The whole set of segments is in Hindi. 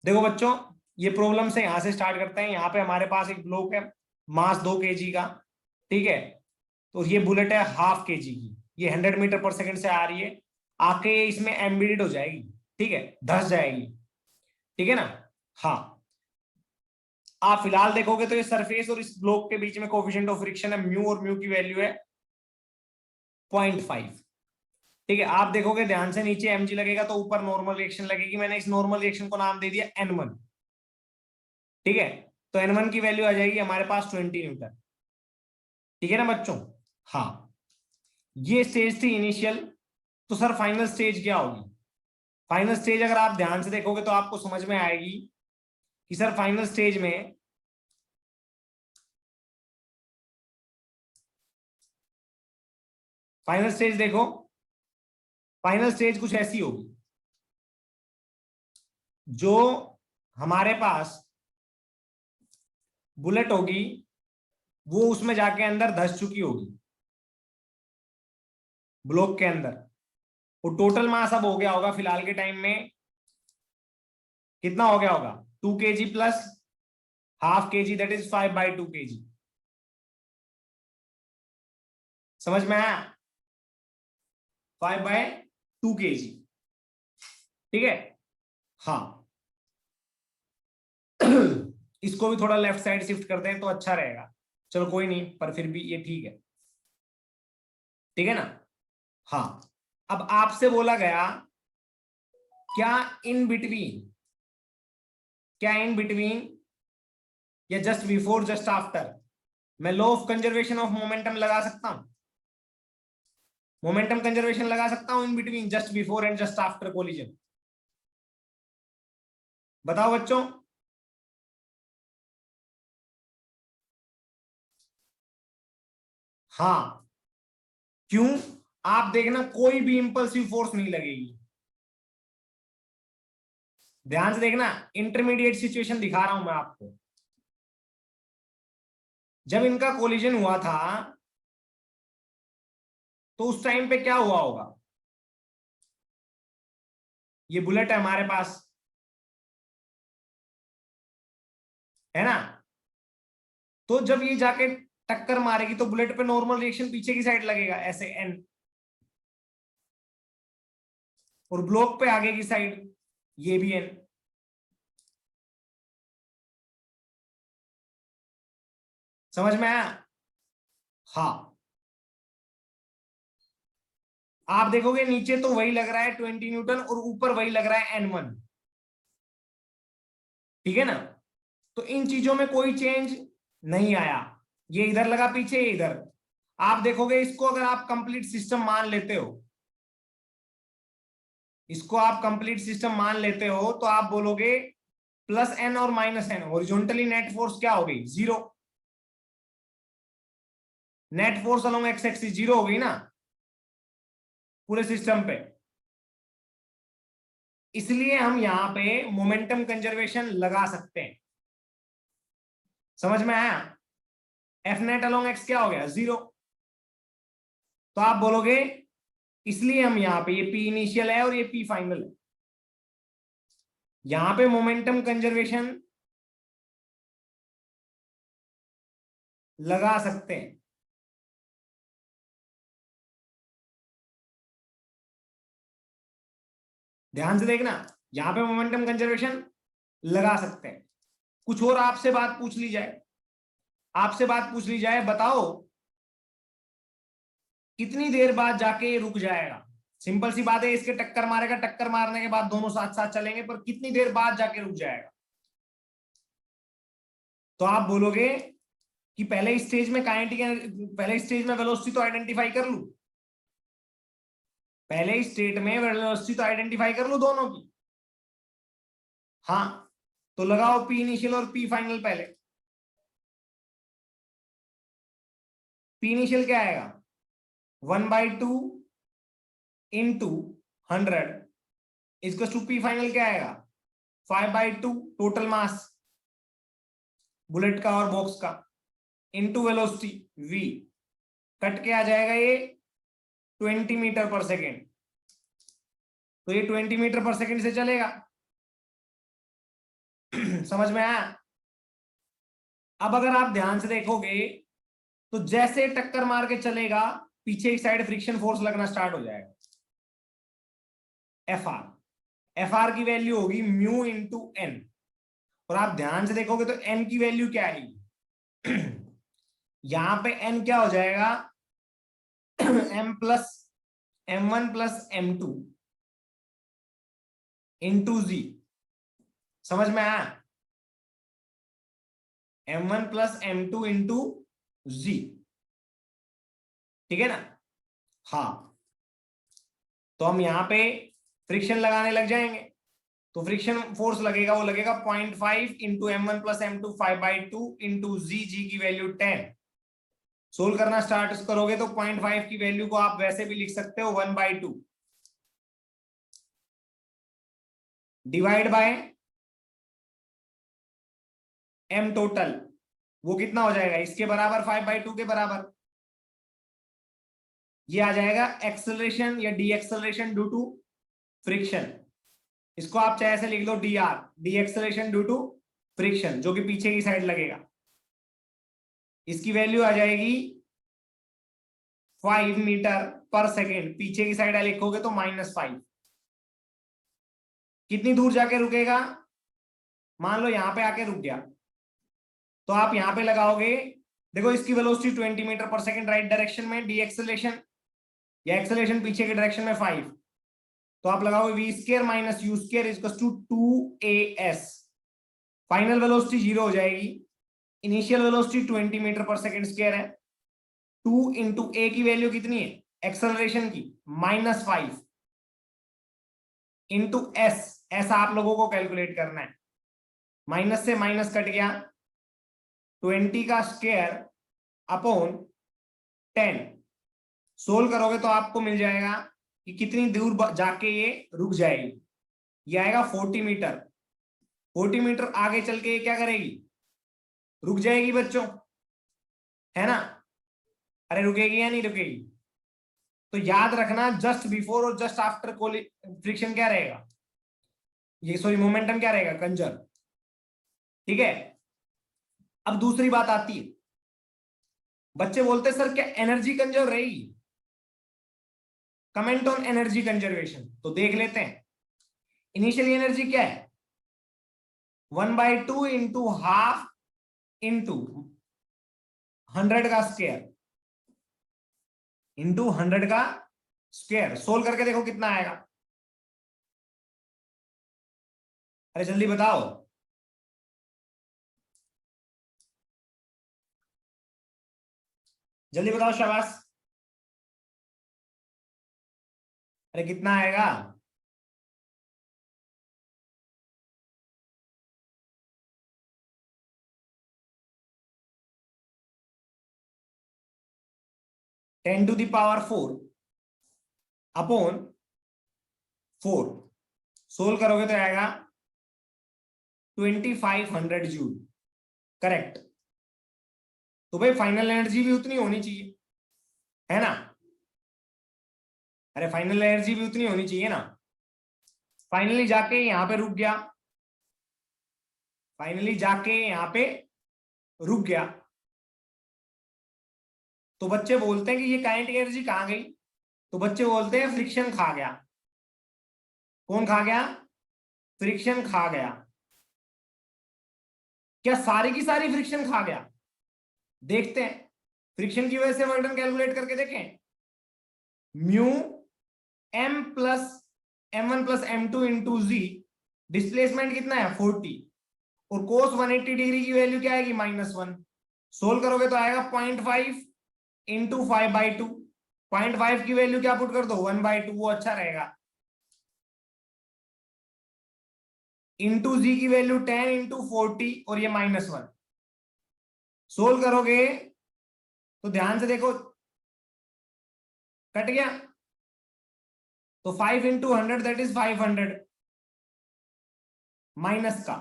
देखो बच्चों, ये प्रॉब्लम से यहां से स्टार्ट करते हैं। यहाँ पे हमारे पास एक ब्लॉक है, मास 2 kg का, ठीक है। तो ये बुलेट है ½ kg की, ये 100 मीटर पर सेकंड से आ रही है, आके ये इसमें एम्बेडेड हो जाएगी, ठीक है, धस जाएगी, ठीक है ना। हाँ, आप फिलहाल देखोगे तो ये सरफेस और इस ब्लॉक के बीच में कोफिशिएंट ऑफ फ्रिक्शन है म्यू, और म्यू की वैल्यू है 0.5, ठीक है। आप देखोगे ध्यान से, नीचे mg लगेगा तो ऊपर नॉर्मल रिएक्शन लगेगी। मैंने इस नॉर्मल रिएक्शन को नाम दे दिया n1, ठीक है। तो n1 की वैल्यू आ जाएगी हमारे पास 20 न्यूटन, ठीक है ना बच्चों। हाँ, ये स्टेज थी इनिशियल। तो सर फाइनल स्टेज क्या होगी? फाइनल स्टेज अगर आप ध्यान से देखोगे तो आपको समझ में आएगी कि सर फाइनल स्टेज में फाइनल स्टेज देखो, फाइनल स्टेज कुछ ऐसी होगी, जो हमारे पास बुलेट होगी वो उसमें जाके अंदर धस चुकी होगी ब्लॉक के अंदर। वो टोटल मास अब हो गया होगा फिलहाल के टाइम में, कितना हो गया होगा? 2 kg plus ½ kg, that is 5/2 kg। समझ में आया? 5/2 kg, ठीक है। हाँ इसको भी थोड़ा लेफ्ट साइड शिफ्ट करते हैं तो अच्छा रहेगा। चलो कोई नहीं, पर फिर भी ये ठीक है, ठीक है ना। हाँ, अब आपसे बोला गया क्या इन बिटवीन, क्या इन बिटवीन या जस्ट बिफोर जस्ट आफ्टर मैं law of conservation of momentum लगा सकता हूं? मोमेंटम कंजर्वेशन लगा सकता हूं in between, just before and just after collision? बताओ बच्चों। हाँ, क्यों? आप देखना कोई भी इंपल्सिव फोर्स नहीं लगेगी, ध्यान से देखना। इंटरमीडिएट सिचुएशन दिखा रहा हूं मैं आपको। जब इनका कोलिजन हुआ था तो उस टाइम पे क्या हुआ होगा? ये बुलेट है हमारे पास, है ना। तो जब ये जाके टक्कर मारेगी तो बुलेट पे नॉर्मल रिएक्शन पीछे की साइड लगेगा, ऐसे एन, और ब्लॉक पे आगे की साइड ये भी एन। समझ में आया? हाँ, आप देखोगे नीचे तो वही लग रहा है 20 न्यूटन, और ऊपर वही लग रहा है n1, ठीक है ना। तो इन चीजों में कोई चेंज नहीं आया, ये इधर लगा पीछे, ये इधर। आप देखोगे इसको अगर आप कंप्लीट सिस्टम मान लेते हो, इसको आप कंप्लीट सिस्टम मान लेते हो तो आप बोलोगे प्लस एन और minus N, horizontally net force क्या हो गई? 0। Net force along X axis 0 हो गई ना पूरे सिस्टम पे। इसलिए हम यहां पे मोमेंटम कंजर्वेशन लगा सकते हैं। समझ में आया? एफ नेट अलोंग एक्स क्या हो गया? 0। तो आप बोलोगे इसलिए हम यहां पे, ये पी इनिशियल है और ये पी फाइनल है, यहां पे मोमेंटम कंजर्वेशन लगा सकते हैं। ध्यान से देखना, यहां पे मोमेंटम कंजर्वेशन लगा सकते हैं। कुछ और आपसे बात पूछ ली जाए, आपसे बात पूछ ली जाए, बताओ कितनी देर बाद जाके ये रुक जाएगा? सिंपल सी बात है, इसके टक्कर मारेगा, टक्कर मारने के बाद दोनों साथ साथ चलेंगे, पर कितनी देर बाद जाके रुक जाएगा? तो आप बोलोगे कि पहले स्टेज में काइनेटिक, पहले स्टेज में वेलोसिटी तो आइडेंटिफाई कर लूं, पहले स्टेट में वेलोसिटी तो आइडेंटिफाई कर लूं दोनों की। हाँ, तो लगाओ पी इनिशियल और पी फाइनल पहले। पी इनिशियल क्या आएगा? 1/2 इंटू 100 इसका टू। पी फाइनल क्या आएगा? 5/2 टोटल मास बुलेट का और बॉक्स का, इंटू वेलोसिटी v, कट के आ जाएगा ये 20 मीटर पर सेकेंड। तो ये 20 मीटर पर सेकेंड से चलेगा, समझ में आया? अब अगर आप ध्यान से देखोगे तो जैसे टक्कर मार के चलेगा पीछे की साइड फ्रिक्शन फोर्स लगना स्टार्ट हो जाएगा, एफ आर। एफ आर की वैल्यू होगी म्यू इंटू एन, और आप ध्यान से देखोगे तो एन की वैल्यू क्या आएगी यहां पे एन क्या हो जाएगा M plus M1 plus M2 into G. समझ में आया? M1 प्लस M2 इंटू जी, ठीक है ना? हाँ, तो हम यहां पे फ्रिक्शन लगाने लग जाएंगे, तो फ्रिक्शन फोर्स लगेगा, वो लगेगा 0.5 into M1 plus M2 5/2 into G, G की वैल्यू 10। सोल्व करना स्टार्ट करोगे तो 0.5 की वैल्यू को आप वैसे भी लिख सकते हो 1/2 डिवाइड बाय M टोटल, वो कितना हो जाएगा इसके बराबर 5/2 के बराबर। ये आ जाएगा एक्सेलरेशन या deceleration due to friction. इसको आप चाहे ऐसे लिख लो dr, deceleration due to friction, जो कि पीछे की साइड लगेगा। इसकी वैल्यू आ जाएगी 5 मीटर पर सेकेंड, पीछे की साइड लिखोगे तो -5। कितनी दूर जाके रुकेगा? मान लो यहां पे आके रुक गया, तो आप यहां पे लगाओगे, देखो इसकी वेलोसिटी 20 मीटर पर सेकेंड राइट डायरेक्शन में, डी एक्सेलरेशन या एक्सेलरेशन पीछे के डायरेक्शन में 5, तो आप लगाओगे V square minus U square equals to 2as। Final velocity 0 हो जाएगी, इनिशियल वेलोसिटी 20 मीटर पर सेकेंड स्क्वायर है, 2 इंटू ए की वैल्यू कितनी है एक्सेलरेशन की -5 इंटू एस, ऐसा आप लोगों को कैलकुलेट करना है। माइनस से माइनस कट गया, 20 का स्क्वायर अपॉन 10। सोल्व करोगे तो आपको मिल जाएगा कि कितनी दूर जाके ये रुक जाएगी। ये आएगा 40 मीटर। 40 मीटर आगे चल के ये क्या करेगी? रुक जाएगी बच्चों, है ना? अरे रुकेगी या नहीं रुकेगी? तो याद रखना जस्ट बिफोर और जस्ट आफ्टर फ्रिक्शन क्या रहेगा, ये सॉरी मोमेंटम क्या रहेगा, कंजर्व। ठीक है, अब दूसरी बात आती है, बच्चे बोलते सर क्या एनर्जी कंजर्व रहेगी? कमेंट ऑन एनर्जी कंजर्वेशन, तो देख लेते हैं। इनिशियल एनर्जी क्या है 1/2 इंटू हाफ इंटू 100 का स्क्वायर इंटू 100 का स्क्वायर। सोल्व करके देखो कितना आएगा, अरे जल्दी बताओ। जल्दी बताओ शाबाश, अरे कितना आएगा? Ten to the power 4 upon 4। Solve करोगे तो आएगा 2500 जूल, करेक्ट। तो भाई फाइनल एनर्जी भी उतनी होनी चाहिए, है ना? अरे फाइनल एनर्जी भी उतनी होनी चाहिए ना। फाइनली जाके यहां पे रुक गया, फाइनली जाके यहां पे रुक गया, तो बच्चे बोलते हैं कि ये काइनेटिक एनर्जी कहां गई? तो बच्चे बोलते हैं फ्रिक्शन खा गया। कौन खा गया? फ्रिक्शन खा गया। क्या सारी की सारी फ्रिक्शन खा गया? देखते हैं, फ्रिक्शन की वजह से वर्क डन कैलकुलेट करके देखें। Mu M plus M1 plus M2 into G, displacement कितना है 40, और कोस 180 डिग्री की वैल्यू क्या आएगी -1। सोल्व करोगे तो आएगा 0.5 इंटू 5/2। 0.5 की वैल्यू क्या पुट कर दो 1/2, वो अच्छा रहेगा, इंटू जी की वैल्यू 10 इंटू 40 और ये -1। सोल्व करोगे तो ध्यान से देखो, कट गया, तो 5 इंटू 100 दैट इज 500 माइनस का,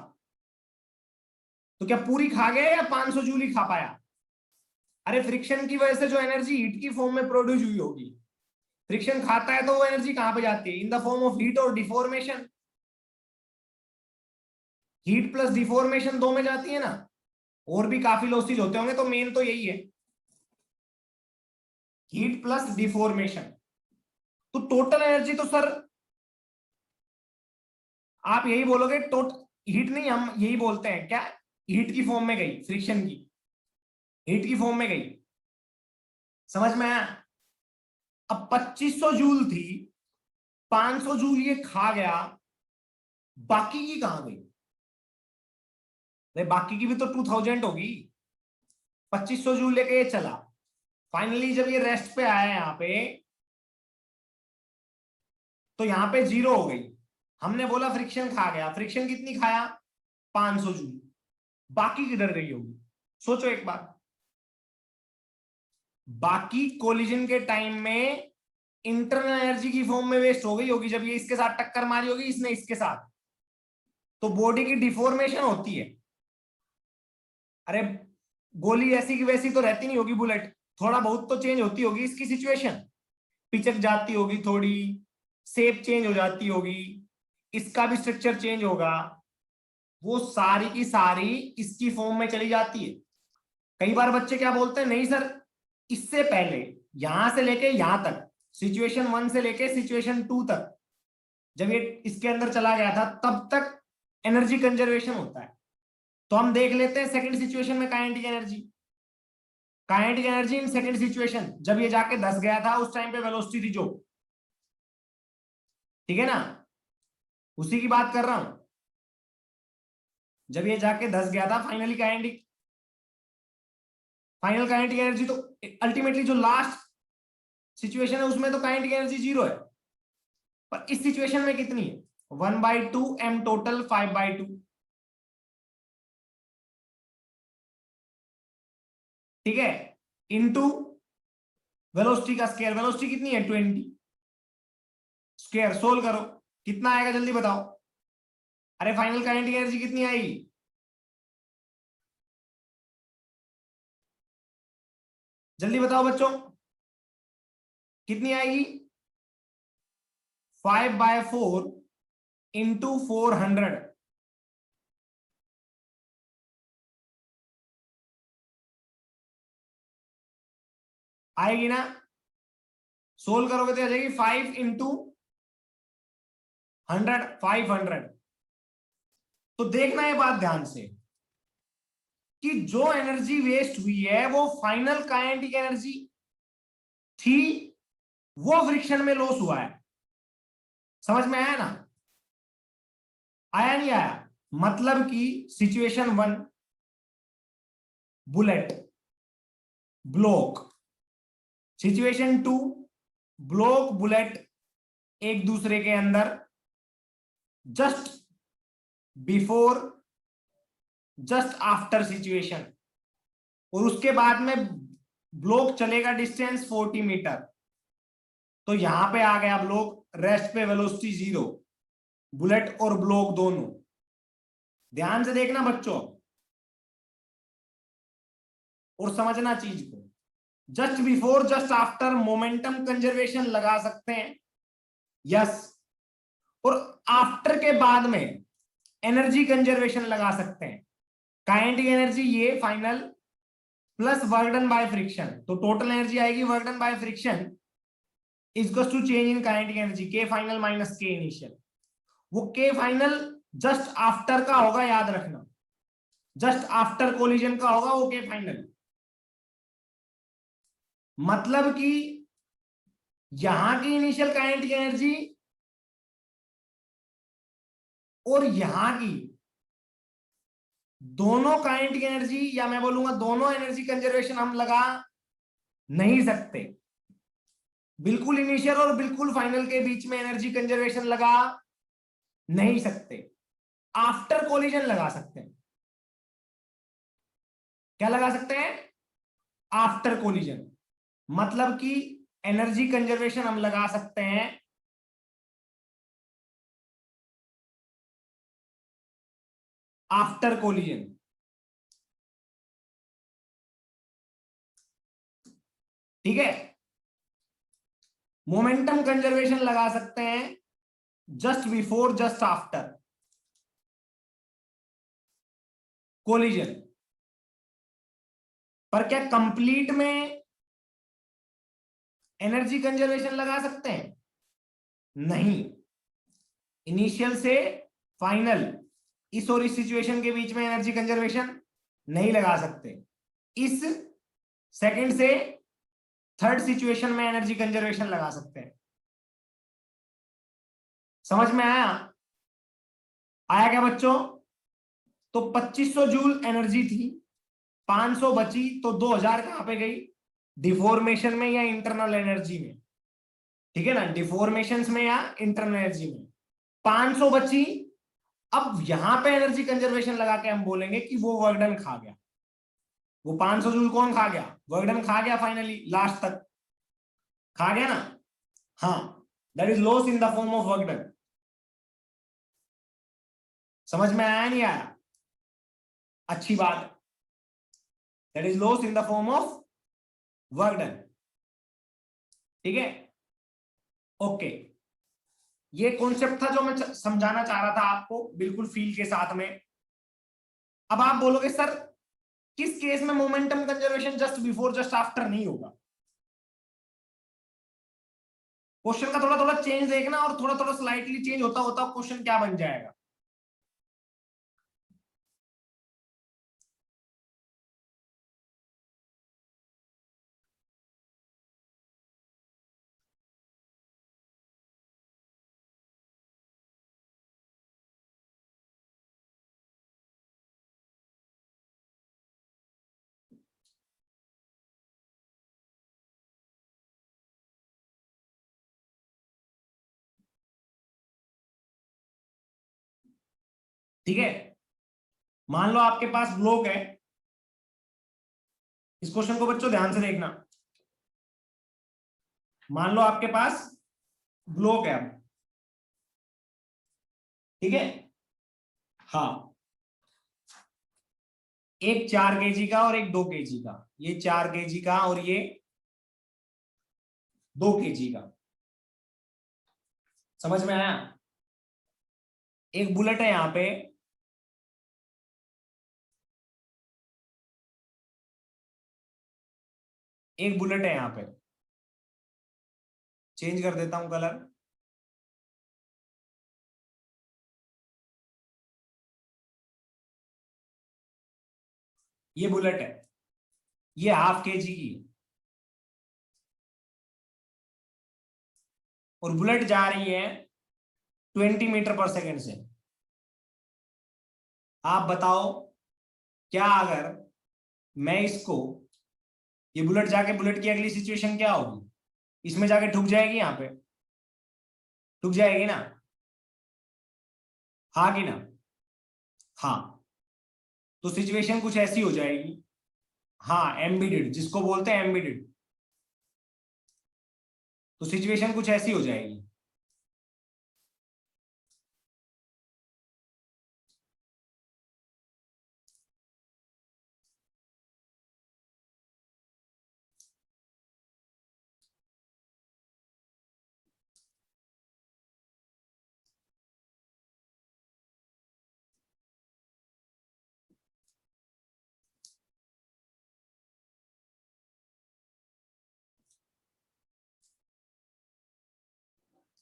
तो क्या पूरी खा गया या 500 जूल ही खा पाया? अरे फ्रिक्शन की वजह से जो एनर्जी हीट की फॉर्म में प्रोड्यूस हुई होगी, फ्रिक्शन खाता है तो वो एनर्जी कहां पे जाती है? In the form of heat और डिफॉर्मेशन। हीट प्लस डिफॉर्मेशन 2 में जाती है ना, और भी काफी लॉसेज होते होंगे, तो मेन तो यही है, हीट प्लस डिफॉर्मेशन। तो टोटल एनर्जी तो सर आप यही बोलोगे, हीट नहीं, हम यही बोलते हैं क्या, हीट की फॉर्म में गई, फ्रिक्शन की हीट की फॉर्म में गई, समझ में आया। अब 2500 जूल थी, 500 जूल ये खा गया, बाकी की कहां गई? बाकी की भी तो 2000 होगी। 2500 जूल लेके ये चला, फाइनली जब ये रेस्ट पे आया यहां पे, तो यहां पे 0 हो गई। हमने बोला फ्रिक्शन खा गया, फ्रिक्शन कितनी खाया? 500 जूल। बाकी किधर गई होगी? सोचो एक बार। बाकी कोलिजन के टाइम में इंटरनल एनर्जी की फॉर्म में वेस्ट हो गई होगी, जब ये इसके साथ टक्कर मारी होगी, इसने इसके साथ, तो बॉडी की डिफॉर्मेशन होती है। अरे गोली ऐसी की वैसी तो रहती नहीं होगी बुलेट, थोड़ा बहुत तो चेंज होती होगी इसकी सिचुएशन, पिचक जाती होगी थोड़ी, शेप चेंज हो जाती होगी, इसका भी स्ट्रक्चर चेंज होगा, वो सारी की सारी इसकी फॉर्म में चली जाती है। कई बार बच्चे क्या बोलते हैं, नहीं सर इससे पहले यहां से लेके यहां तक, सिचुएशन 1 से लेके सिचुएशन 2 तक, जब ये इसके अंदर चला गया था तब तक एनर्जी कंजर्वेशन होता है। तो हम देख लेते हैं सेकंड सिचुएशन में kinetic energy. Kinetic energy in second situation, जब ये जाके धस गया था उस टाइम पे वेलोसिटी थी जो, ठीक है ना, उसी की बात कर रहा हूं। जब ये जाके धस गया था finally kinetic, final kinetic energy तो अल्टीमेटली जो लास्ट सिचुएशन है उसमें तो काइनेटिक एनर्जी 0 है, पर इस सिचुएशन में कितनी है? 1/2 m टोटल 5/2, ठीक है, इनटू वेलोसिटी का स्क्वायर, वेलोसिटी कितनी है? 20, स्क्वायर सोल्व करो, कितना आएगा जल्दी बताओ। अरे फाइनल काइनेटिक एनर्जी कितनी आएगी? जल्दी बताओ बच्चों, कितनी आएगी? 5/4 इंटू 400, आएगी ना? सोल्व करोगे तो आ जाएगी 5 इंटू 100, 500। तो देखना ये बात ध्यान से कि जो एनर्जी वेस्ट हुई है वो फाइनल काइनेटिक एनर्जी थी, वो फ्रिक्शन में लॉस हुआ है। समझ में आया ना? आया नहीं आया? मतलब कि situation 1 bullet block, situation 2 block bullet एक दूसरे के अंदर, just before just after situation, और उसके बाद में ब्लॉक चलेगा डिस्टेंस 40 मीटर। तो यहां पे आ गया ब्लॉक, रेस्ट पे वेलोसिटी 0, बुलेट और ब्लॉक दोनों। ध्यान से देखना बच्चों और समझना चीज को, just before just after momentum conservation लगा सकते हैं, यस, और आफ्टर के बाद में एनर्जी कंजर्वेशन लगा सकते हैं। काइनेटिक एनर्जी ये final plus work done by friction, तो टोटल एनर्जी आएगी work done by friction equals to change in kinetic energy, K final minus K initial. वो के फाइनल जस्ट आफ्टर का होगा, याद रखना, जस्ट आफ्टर कोलिजन का होगा वो के फाइनल। मतलब कि यहां की इनिशियल काइनेटिक एनर्जी और यहां की दोनों काइनेटिक एनर्जी, या मैं बोलूंगा दोनों एनर्जी कंजर्वेशन हम लगा नहीं सकते। बिल्कुल इनिशियल और बिल्कुल फाइनल के बीच में एनर्जी कंजर्वेशन लगा नहीं सकते, आफ्टर कोलिजन लगा सकते हैं। क्या लगा सकते हैं? After collision. मतलब कि एनर्जी कंजर्वेशन हम लगा सकते हैं आफ्टर कोलिजन, ठीक है। मोमेंटम कंजर्वेशन लगा सकते हैं just before just after, collision. पर क्या कंप्लीट में एनर्जी कंजर्वेशन लगा सकते हैं? नहीं। इनिशियल से फाइनल, इस और इस सिचुएशन के बीच में एनर्जी कंजर्वेशन नहीं लगा सकते। इस सेकंड से थर्ड सिचुएशन में एनर्जी कंजर्वेशन लगा सकते हैं। समझ में आया? आया क्या बच्चों? तो 2500 जूल एनर्जी थी, 500 बची, तो 2000 कहां पे गई? डिफॉर्मेशन में या इंटरनल एनर्जी में? ठीक है ना, डिफॉर्मेशन में या इंटरनल एनर्जी में। 500 बची। अब यहां पे एनर्जी कंजर्वेशन लगा के हम बोलेंगे कि वो वर्क डन खा गया। वो 500 जूल कौन खा गया? वर्क डन खा गया, फाइनली लास्ट तक खा गया ना। हाँ, that is loss in the form of work done. समझ में आया नहीं आया? अच्छी बात। That is loss in the form of work done. ठीक है, ओके। ये कॉन्सेप्ट था जो मैं समझाना चाह रहा था आपको, बिल्कुल फील के साथ में। अब आप बोलोगे सर किस केस में momentum conservation just before just after नहीं होगा? क्वेश्चन का थोड़ा थोड़ा चेंज देखना, और थोड़ा थोड़ा स्लाइटली चेंज होता होता क्वेश्चन क्या बन जाएगा। ठीक है, मान लो आपके पास ब्लॉक है। इस क्वेश्चन को बच्चों ध्यान से देखना। मान लो आपके पास ब्लॉक है अब, ठीक है। हाँ, एक 4 kg का और एक 2 kg का। ये 4 kg का और ये 2 kg का। समझ में आया? एक बुलेट है यहां पे, एक बुलेट है यहां पे। चेंज कर देता हूं कलर। ये बुलेट है, ये ½ kg की है, और बुलेट जा रही है 20 मीटर पर सेकेंड से। आप बताओ, क्या अगर मैं इसको, ये बुलेट जाके, बुलेट की अगली सिचुएशन क्या होगी? इसमें जाके ठुक जाएगी, यहां पे ठुक जाएगी ना? हाँ कि ना? हाँ, तो सिचुएशन कुछ ऐसी हो जाएगी। हाँ, एम्बीडेड, जिसको बोलते हैं एम्बीडेड। तो सिचुएशन कुछ ऐसी हो जाएगी।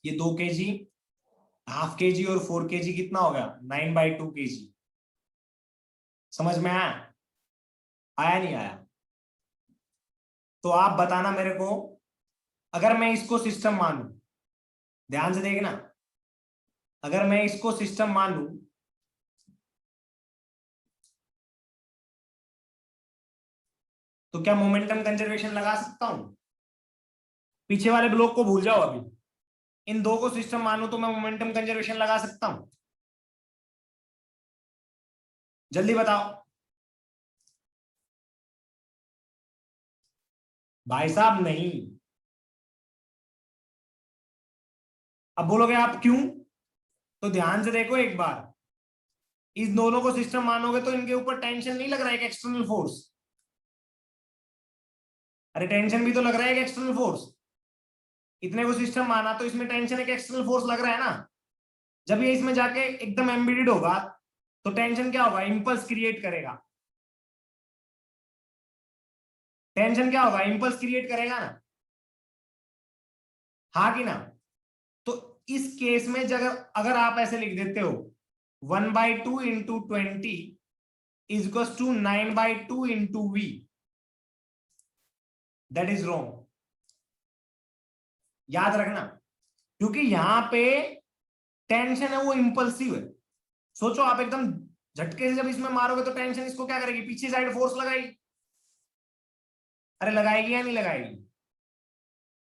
ये 2 kg, ½ kg और 4 kg कितना हो गया? 9/2 kg। समझ में आया? आया नहीं आया? तो आप बताना मेरे को, अगर मैं इसको सिस्टम मानूं, ध्यान से देखना, अगर मैं इसको सिस्टम मानूं, तो क्या मोमेंटम कंजर्वेशन लगा सकता हूं? पीछे वाले ब्लॉक को भूल जाओ अभी। इन दो को सिस्टम मानूं तो मैं मोमेंटम कंजर्वेशन लगा सकता हूं? जल्दी बताओ भाई साहब। नहीं। अब बोलोगे आप क्यों? तो ध्यान से देखो एक बार। इस दोनों को सिस्टम मानोगे तो इनके ऊपर टेंशन नहीं लग रहा है, एक एक्सटर्नल फोर्स। अरे टेंशन भी तो लग रहा है एक एक्सटर्नल फोर्स। इतने को सिस्टम माना तो इसमें टेंशन एक एक्सटर्नल फोर्स लग रहा है ना। जब ये इसमें जाके एकदम एम्बेडेड होगा, तो टेंशन क्या होगा, इंपल्स क्रिएट करेगा। टेंशन क्या होगा, इंपल्स क्रिएट करेगा ना, हाँ कि ना। तो इस केस में जब अगर आप ऐसे लिख देते हो 1/2 into 20 is equal to 9/2 into V, that is wrong. याद रखना, क्योंकि यहां पे टेंशन है वो इंपल्सिव है। सोचो आप एकदम झटके से जब इसमें मारोगे तो टेंशन इसको क्या करेगी, पीछे साइड फोर्स लगाएगी। अरे लगाएगी या नहीं लगाएगी।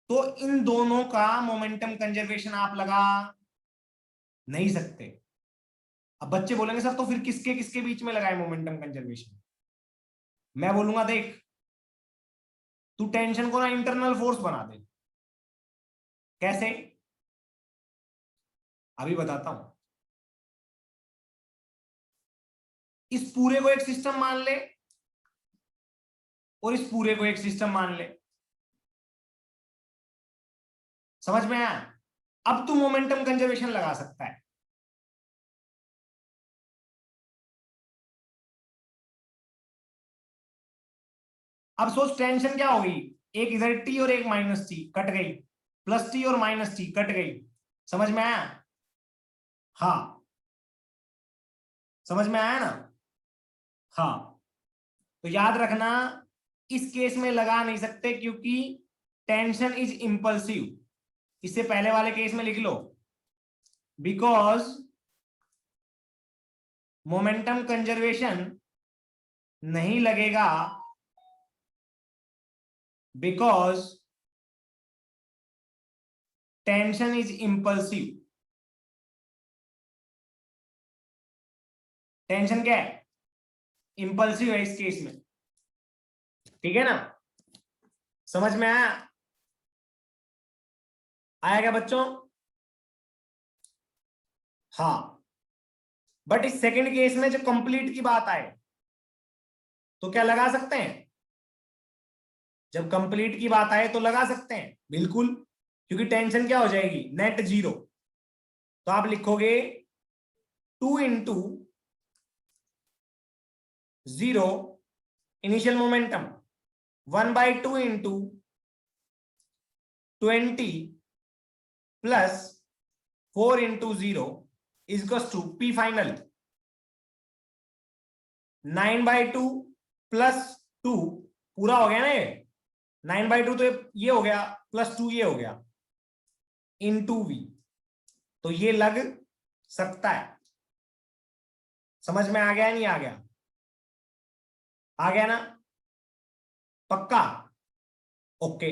तो इन दोनों का मोमेंटम कंजर्वेशन आप लगा नहीं सकते। अब बच्चे बोलेंगे सर तो फिर किसके किसके बीच में लगाए मोमेंटम कंजर्वेशन। मैं बोलूंगा देख, तू टेंशन को ना इंटरनल फोर्स बना दे। कैसे, अभी बताता हूं। इस पूरे को एक सिस्टम मान ले और इस पूरे को एक सिस्टम मान ले, समझ में आया। अब तू मोमेंटम कंजर्वेशन लगा सकता है। अब सोच टेंशन क्या होगी, एक इधर टी और एक माइनस टी कट गई, प्लस टी और माइनस टी कट गई। समझ में आया, हाँ समझ में आया ना, हाँ। तो याद रखना, इस केस में लगा नहीं सकते क्योंकि टेंशन इज इंपल्सिव। इससे पहले वाले केस में लिख लो, बिकॉज मोमेंटम कंजर्वेशन नहीं लगेगा, because tension is impulsive. Tension क्या है, इंपल्सिव है इस केस में, ठीक है ना। समझ में आया, आया क्या बच्चों, हाँ। बट इस सेकंड केस में जब कंप्लीट की बात आए तो क्या लगा सकते हैं, जब कंप्लीट की बात आए तो लगा सकते हैं बिल्कुल, क्योंकि टेंशन क्या हो जाएगी, नेट जीरो। तो आप लिखोगे 2 into 0 initial momentum 1/2 into 20 plus 4 into 0 is equal to P final 9/2 plus 2, पूरा हो गया ना ये 9/2, तो ये हो गया प्लस 2 ये हो गया इंटू वी। तो ये लग सकता है। समझ में आ गया नहीं आ गया, आ गया ना, पक्का, ओके,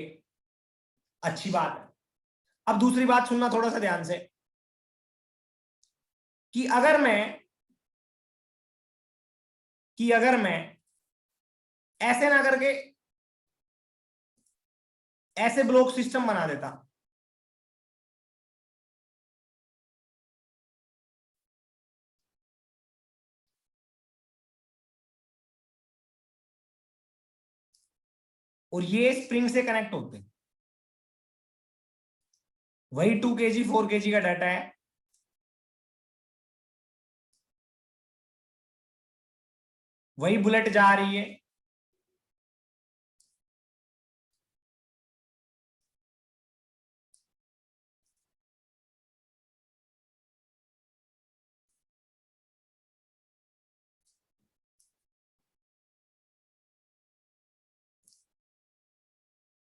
अच्छी बात है। अब दूसरी बात सुनना थोड़ा सा ध्यान से, कि अगर मैं ऐसे ना करके ऐसे ब्लॉक सिस्टम बना देता, और ये स्प्रिंग से कनेक्ट होते, वही 2 kg 4 kg का डाटा है, वही बुलेट जा रही है,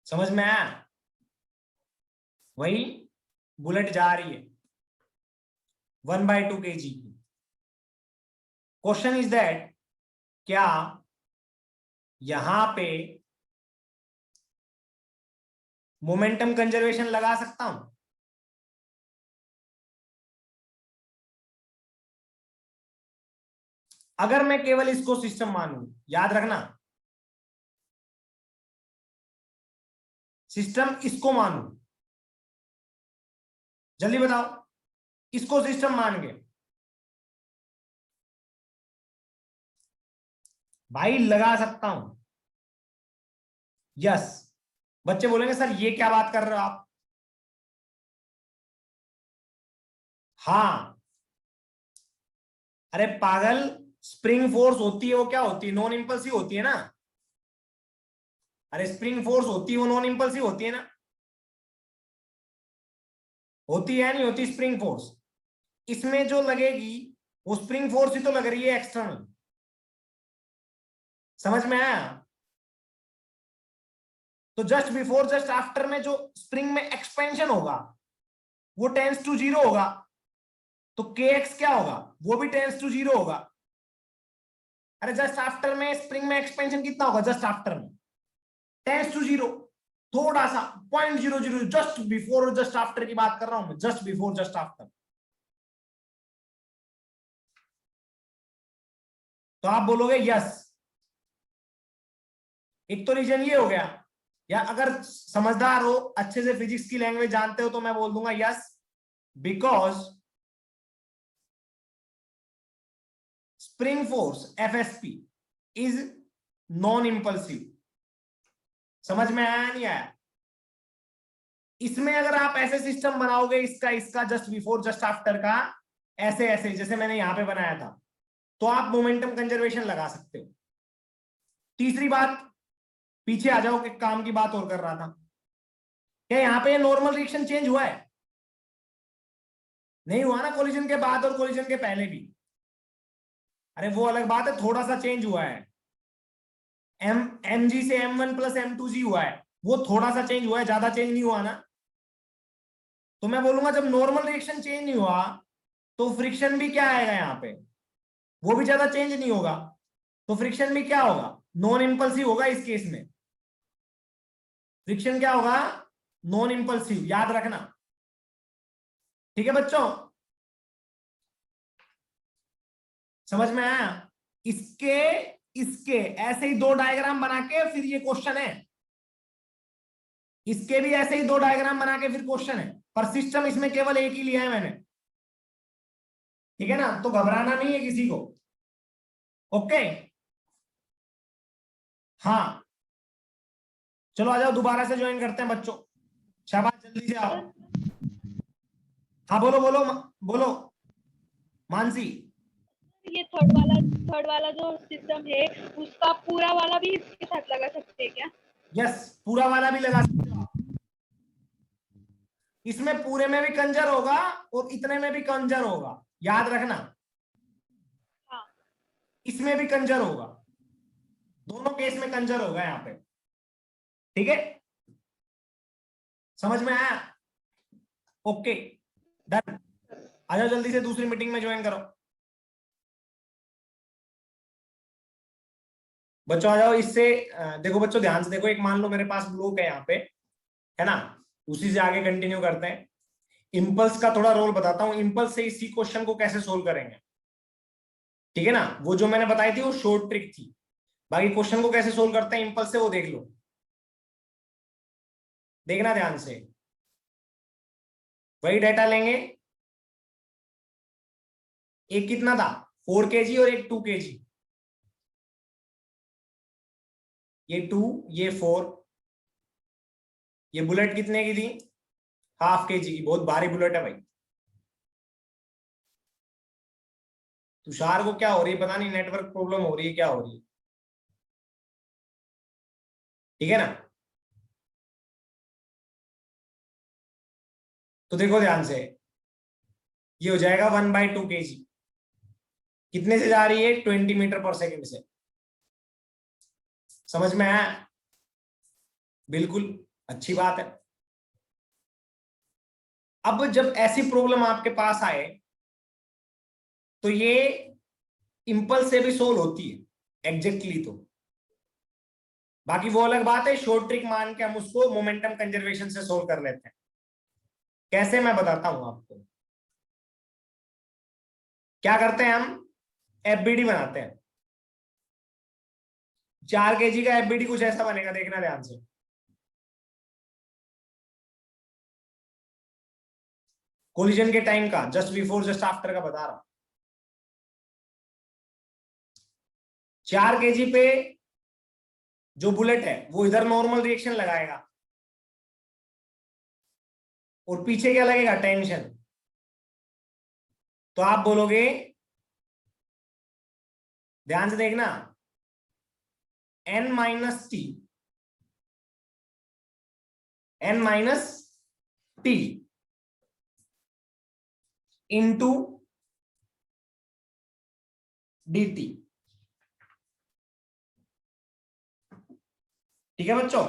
समझ में आया, वही बुलेट जा रही है 1/2 kg की। क्वेश्चन इज दैट, क्या यहां पे मोमेंटम कंजर्वेशन लगा सकता हूं। अगर मैं केवल इसको सिस्टम मानूं, याद रखना, सिस्टम इसको मानूं, जल्दी बताओ, इसको सिस्टम मान के भाई लगा सकता हूं, यस। बच्चे बोलेंगे सर ये क्या बात कर रहे हो आप, हाँ अरे पागल, स्प्रिंग फोर्स होती है वो क्या होती है, नॉन इंपल्सिव होती है ना। अरे स्प्रिंग फोर्स होती है वो नॉन इंपल्सिव होती है ना, होती है नहीं होती स्प्रिंग फोर्स। इसमें जो लगेगी वो स्प्रिंग फोर्स ही तो लग रही है एक्सटर्नल। समझ में आया। तो जस्ट बिफोर जस्ट आफ्टर में जो स्प्रिंग में एक्सपेंशन होगा वो टेंस टू जीरो होगा, तो के एक्स क्या होगा, वो भी टेंस टू जीरो होगा। अरे जस्ट आफ्टर में स्प्रिंग में एक्सपेंशन कितना होगा, जस्ट आफ्टर में टेंस टू जीरो, थोड़ा सा 0.00, जस्ट बिफोर और जस्ट आफ्टर की बात कर रहा हूं मैं, जस्ट बिफोर जस्ट आफ्टर। तो आप बोलोगे यस। एक तो रीजन ये हो गया, या अगर समझदार हो, अच्छे से फिजिक्स की लैंग्वेज जानते हो, तो मैं बोल दूंगा yes, because spring force FSP is non impulsive. समझ में आया नहीं आया। इसमें अगर आप ऐसे सिस्टम बनाओगे, इसका इसका जस्ट बिफोर जस्ट आफ्टर का, ऐसे ऐसे जैसे मैंने यहां पे बनाया था, तो आप मोमेंटम कंजर्वेशन लगा सकते हो। तीसरी बात, पीछे आ जाओ, एक काम की बात और कर रहा था, क्या यहां पे नॉर्मल रिएक्शन चेंज हुआ है? नहीं हुआ ना, कोलिजन के बाद और कोलिजन के पहले भी। अरे वो अलग बात है, थोड़ा सा चेंज हुआ है, एम जी से M1 प्लस M2G हुआ है, वो थोड़ा सा चेंज हुआ है, ज्यादा चेंज नहीं हुआ ना। तो मैं बोलूंगा जब नॉर्मल रिएक्शन चेंज नहीं हुआ, तो फ्रिक्शन भी क्या आएगा यहाँ पे, वो भी ज्यादा चेंज नहीं होगा, तो फ्रिक्शन भी क्या होगा, नॉन इंपल्सिव होगा इस केस में। फ्रिक्शन क्या होगा, नॉन इंपल्सिव, याद रखना। ठीक है बच्चों, समझ में आया। इसके इसके ऐसे ही दो डायग्राम बना के फिर ये क्वेश्चन है, इसके भी ऐसे ही दो डायग्राम बना के फिर क्वेश्चन है, पर सिस्टम इसमें केवल एक ही लिया है मैंने। ठीक है ना, तो घबराना नहीं है किसी को। ओके, हाँ चलो आ जाओ, दोबारा से ज्वाइन करते हैं बच्चों, शाबाश जल्दी से आओ। हाँ बोलो बोलो बोलो मानसी। ये थर्ड वाला जो सिस्टम है उसका पूरा वाला भी इसके साथ लगा सकते हैं क्या? यस, पूरा वाला भी लगा सकते हो आप। इसमें पूरे में भी कंजर होगा और इतने में भी कंजर होगा, याद रखना। हाँ। इसमें भी कंजर होगा, दोनों केस में कंजर होगा यहाँ पे। ठीक है, समझ में आया। ओके डन, आ जाओ जल्दी से दूसरी मीटिंग में ज्वाइन करो बच्चों, आ जाओ। इससे देखो बच्चों, ध्यान से देखो, एक मान लो मेरे पास ब्लॉक है यहाँ पे, है ना, उसी से आगे कंटिन्यू करते हैं। इंपल्स का थोड़ा रोल बताता हूं, इंपल्स से इसी क्वेश्चन को कैसे सोल्व करेंगे। ठीक है ना, वो जो मैंने बताई थी वो शॉर्ट ट्रिक थी, बाकी क्वेश्चन को कैसे सोल्व करते हैं इंपल्स से वो देख लो, देखना ध्यान से। वही डाटा लेंगे, एक कितना था 4 kg और एक 2 kg, ये 2 ये 4, ये बुलेट कितने की थी, ½ kg की, बहुत भारी बुलेट है भाई। तुषार को क्या हो रही है पता नहीं, नेटवर्क प्रॉब्लम हो रही है, क्या हो रही है। ठीक है ना, तो देखो ध्यान से, ये हो जाएगा 1/2 kg, कितने से जा रही है 20 मीटर पर सेकंड से। समझ में आया, बिल्कुल अच्छी बात है। अब जब ऐसी प्रॉब्लम आपके पास आए तो ये इंपल्स से भी सोल्व होती है एग्जैक्टली, तो बाकी वो अलग बात है, शॉर्ट ट्रिक मान के हम उसको मोमेंटम कंजर्वेशन से सोल्व कर लेते हैं। कैसे, मैं बताता हूं आपको। क्या करते हैं हम, एफबीडी बनाते हैं। 4 kg का एफबीडी कुछ ऐसा बनेगा, देखना ध्यान से। कोलिजन के टाइम का, जस्ट बिफोर जस्ट आफ्टर का बता रहा हूं। 4 kg पे जो बुलेट है वो इधर नॉर्मल रिएक्शन लगाएगा, और पीछे क्या लगेगा, टेंशन। तो आप बोलोगे ध्यान से देखना, n minus T, n minus T into dt। ठीक है बच्चों,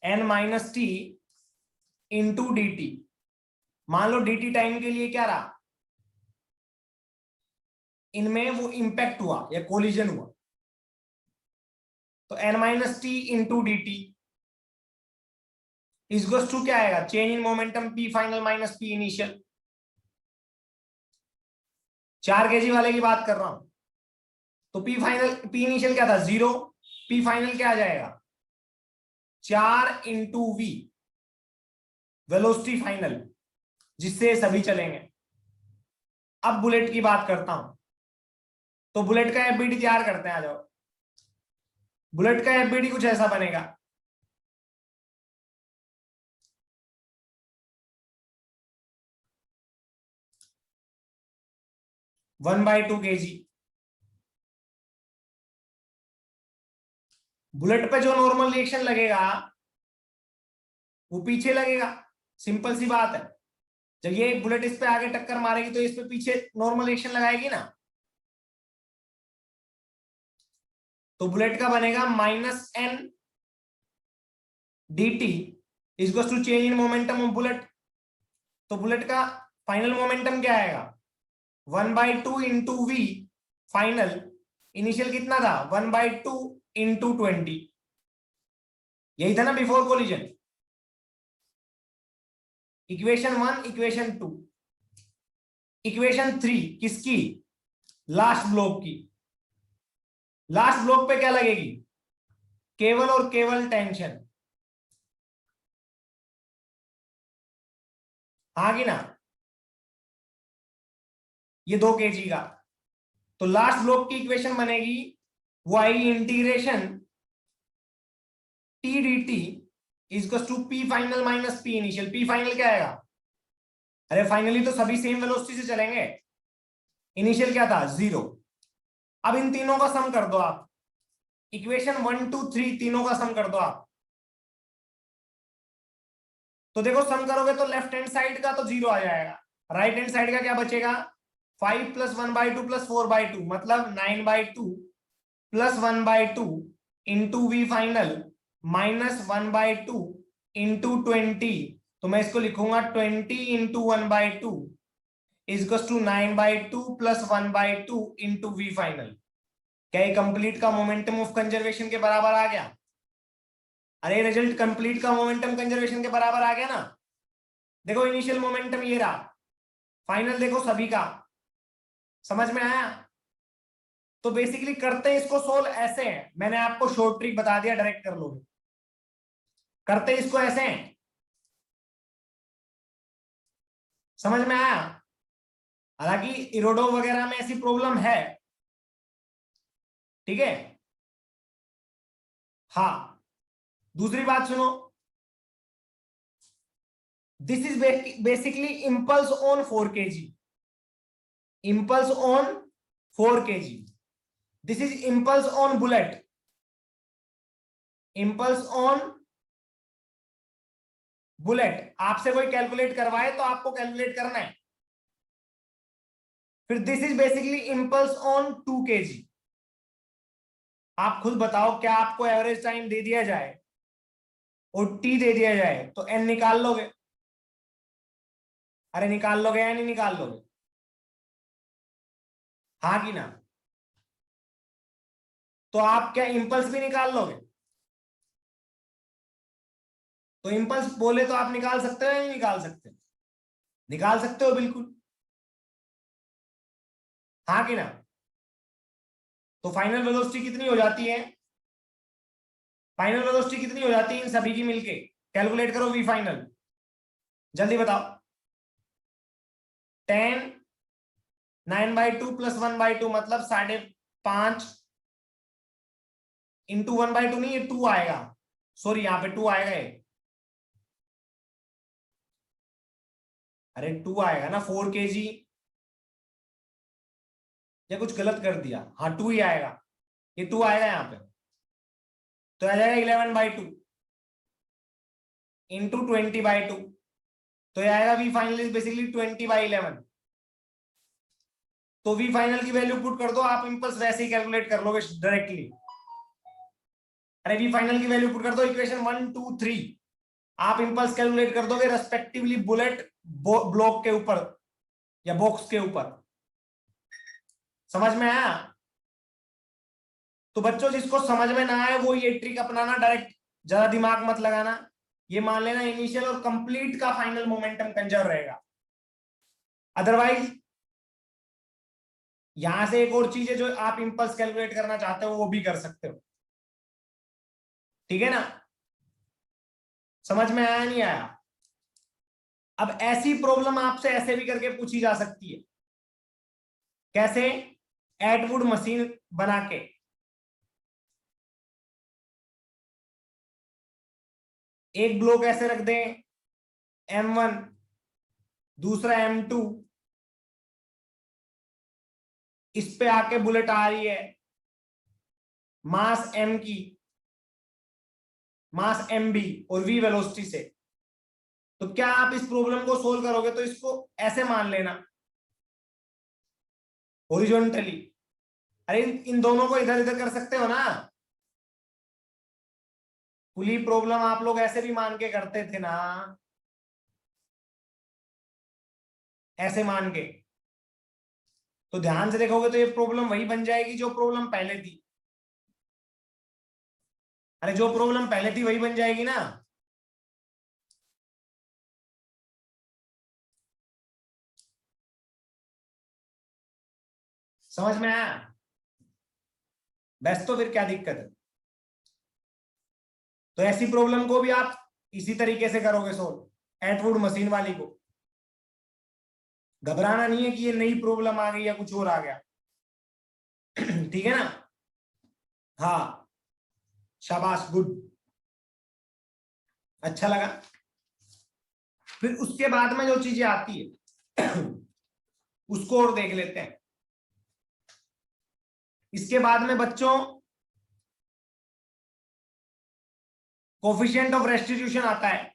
n minus T into dt। मान लो dt टाइम के लिए क्या रहा, इनमें वो इंपैक्ट हुआ या कोलिजन हुआ, तो n minus T into D T इजगोस टू क्या आएगा, change in momentum p final minus p initial. 4 kg वाले की बात कर रहा हूं, तो p फाइनल, p इनिशियल क्या था 0, p फाइनल क्या आ जाएगा 4 इंटू वी वेलोसिटी फाइनल, जिससे सभी चलेंगे। अब बुलेट की बात करता हूं, तो बुलेट का एफबीडी तैयार करते हैं, आ जाओ। बुलेट का एफबीडी कुछ ऐसा बनेगा, वन बाई टू के जी। बुलेट पे जो नॉर्मल रिएक्शन लगेगा वो पीछे लगेगा, सिंपल सी बात है। जब ये बुलेट इस पे आगे टक्कर मारेगी तो इस पे पीछे नॉर्मल रिएक्शन लगाएगी ना, तो बुलेट का बनेगा minus N D T equals to change in momentum of bullet. तो बुलेट का फाइनल मोमेंटम क्या आएगा 1/2 इंटू वी फाइनल, इनिशियल कितना था 1/2 इंटू 20, यही था ना before collision. Equation 1, equation 2, equation 3 किसकी, लास्ट ब्लॉक की। लास्ट ब्लॉक पे क्या लगेगी, केवल और केवल टेंशन, हाँ कि ना, ये 2 kg का। तो लास्ट ब्लॉक की इक्वेशन बनेगी वो आएगी integration T D T equals to P final minus P initial. P final क्या आएगा, अरे फाइनली तो सभी सेम वेलोसिटी से चलेंगे, इनिशियल क्या था 0। अब इन तीनों का सम कर दो आप, इक्वेशन 1 2 3 तीनों का सम कर दो आप। तो देखो सम करोगे तो लेफ्ट हैंड साइड का तो 0 आ जाएगा, राइट हैंड साइड का क्या बचेगा 5 प्लस 1/2 प्लस 4/2 मतलब 9/2 plus 1/2 into V final minus 1/2 into 20। तो मैं इसको लिखूंगा 20 इंटू 1/2 इजकस to 9/2 plus 1/2 into V final. क्या ये कंप्लीट का मोमेंटम ऑफ कंजर्वेशन के बराबर आ गया, अरे रिजल्ट कंप्लीट का मोमेंटम कंजर्वेशन के बराबर आ गया ना। देखो इनिशियल मोमेंटम ये रहा, फाइनल देखो सभी का, समझ में आया। तो बेसिकली करते हैं इसको सोल्व ऐसे हैं, मैंने आपको शॉर्ट ट्रिक बता दिया, डायरेक्ट कर लोगे। करते हैं इसको ऐसे हैं, समझ में आया। हालांकि इरोडो वगैरह में ऐसी प्रॉब्लम है, ठीक है। हाँ, दूसरी बात सुनो, this is basically impulse on 4 kg, impulse on 4 kg। This is impulse on bullet, impulse on bullet. आपसे कोई कैलकुलेट करवाए तो आपको कैलकुलेट करना है। फिर this is basically impulse on 2 kg। आप खुद बताओ, क्या आपको एवरेज टाइम दे दिया जाए और टी दे दिया जाए तो एन निकाल लोगे, अरे निकाल लोगे या नहीं निकाल लोगे, हाँ कि ना। तो आप क्या इंपल्स भी निकाल लोगे, तो इंपल्स बोले तो आप निकाल सकते हो या नहीं निकाल सकते, निकाल सकते हो बिल्कुल, हाँ कि ना। तो फाइनल वेलोसिटी कितनी हो जाती है, फाइनल वेलोसिटी कितनी हो जाती है इन सभी की मिलके, कैलकुलेट करो वी फाइनल, जल्दी बताओ। 10 9/2 प्लस 1/2 मतलब 5.5 इंटू 1/2 नहीं, ये 2 आएगा, सॉरी यहाँ पे 2 आएगा ये, अरे 2 आएगा ना 4 kg या कुछ गलत कर दिया, हाँ 2 ही आएगा, ये 2 आएगा यहाँ पे, तो आ जाएगा 11/2 इंटू 20/2, तो ये आएगा वी फाइनल इज बेसिकली 20/11। तो वी फाइनल की वैल्यू पुट कर दो, आप इंपल्स वैसे ही कैलकुलेट कर लोगे डायरेक्टली। अरे वी फाइनल की वैल्यू पुट कर दो, इक्वेशन 1 2 3, आप इंपल्स कैलकुलेट कर दोगे रेस्पेक्टिवली बुलेट ब्लॉक के ऊपर या बॉक्स के ऊपर। समझ में आया? तो बच्चों जिसको समझ में ना आए वो ये ट्रिक अपनाना, डायरेक्ट ज्यादा दिमाग मत लगाना, ये मान लेना इनिशियल और कंप्लीट का फाइनल मोमेंटम कंजर्व रहेगा। अदरवाइज यहां से एक और चीज है, जो आप इंपल्स कैलकुलेट करना चाहते हो वो भी कर सकते हो, ठीक है ना? समझ में आया नहीं आया? अब ऐसी प्रॉब्लम आपसे ऐसे भी करके पूछी जा सकती है, कैसे? एटवुड मशीन बना के, एक ब्लॉक ऐसे रख दें M1, दूसरा M2, इस पे आके बुलेट आ रही है मास M की, मास MB और V वेलोसिटी से। तो क्या आप इस प्रॉब्लम को सोल्व करोगे तो इसको ऐसे मान लेना हॉरिजॉन्टली। अरे इन दोनों को इधर इधर कर सकते हो ना, पुली प्रॉब्लम आप लोग ऐसे भी मान के करते थे ना, ऐसे मान के। तो ध्यान से देखोगे तो ये प्रॉब्लम वही बन जाएगी जो प्रॉब्लम पहले थी। अरे जो प्रॉब्लम पहले थी वही बन जाएगी ना। समझ में आया? बस तो फिर क्या दिक्कत है? तो ऐसी प्रॉब्लम को भी आप इसी तरीके से करोगे सोल्व, एटवुड मशीन वाली को। घबराना नहीं है कि ये नई प्रॉब्लम आ गई या कुछ और आ गया, ठीक है ना? हाँ शाबाश, गुड, अच्छा लगा। फिर उसके बाद में जो चीजें आती है उसको और देख लेते हैं। इसके बाद में बच्चों कोफिशिएंट ऑफ रेस्टिट्यूशन आता है।